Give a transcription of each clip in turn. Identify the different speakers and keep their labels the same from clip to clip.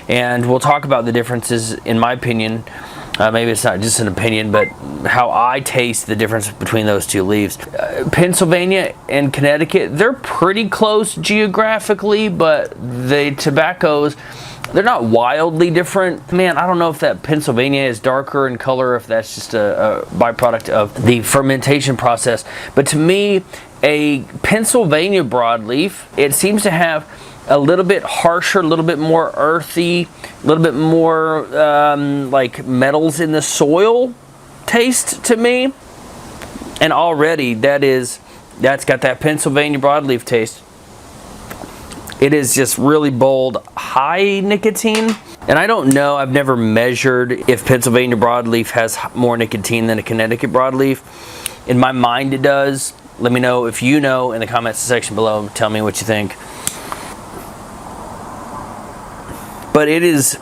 Speaker 1: And we'll talk about the differences, in my opinion. Maybe it's not just an opinion, but how I taste the difference between those two leaves. Pennsylvania and Connecticut, they're pretty close geographically, but the tobaccos, they're not wildly different. Man, I don't know if that Pennsylvania is darker in color, if that's just a byproduct of the fermentation process. But to me, a Pennsylvania broadleaf, it seems to have a little bit harsher, a little bit more earthy, a little bit more like metals in the soil taste to me. And already that's got that Pennsylvania broadleaf taste. It is just really bold, high nicotine. And I don't know, I've never measured if Pennsylvania broadleaf has more nicotine than a Connecticut broadleaf. In my mind it does. Let me know if you know in the comments section below. Tell me what you think. But it is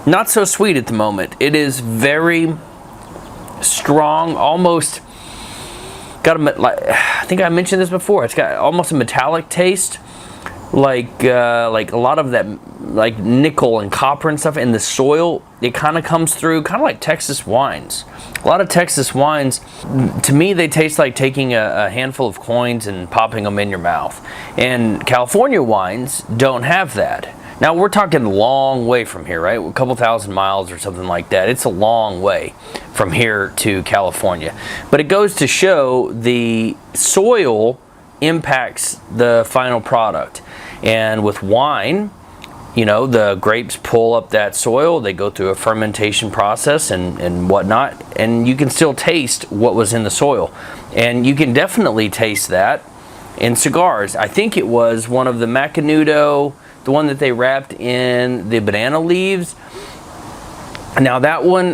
Speaker 1: not so sweet at the moment. It is very strong, almost got I think I mentioned this before. It's got almost a metallic taste, like a lot of that, like nickel and copper and stuff in the soil. It kind of comes through, kind of like Texas wines. A lot of Texas wines, to me, they taste like taking a handful of coins and popping them in your mouth. And California wines don't have that. Now, we're talking a long way from here, right? A couple thousand miles or something like that. It's a long way from here to California. But it goes to show the soil impacts the final product. And with wine, you know, the grapes pull up that soil. They go through a fermentation process and whatnot. And you can still taste what was in the soil. And you can definitely taste that in cigars. I think it was one of the Macanudo, the one that they wrapped in the banana leaves. Now that one,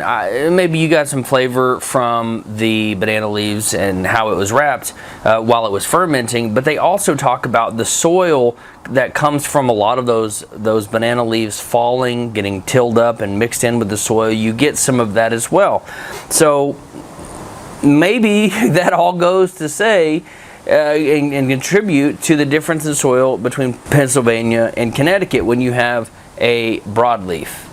Speaker 1: maybe you got some flavor from the banana leaves and how it was wrapped while it was fermenting, but they also talk about the soil that comes from a lot of those banana leaves falling, getting tilled up and mixed in with the soil. You get some of that as well. So maybe that all goes to say and contribute to the difference in soil between Pennsylvania and Connecticut when you have a broadleaf.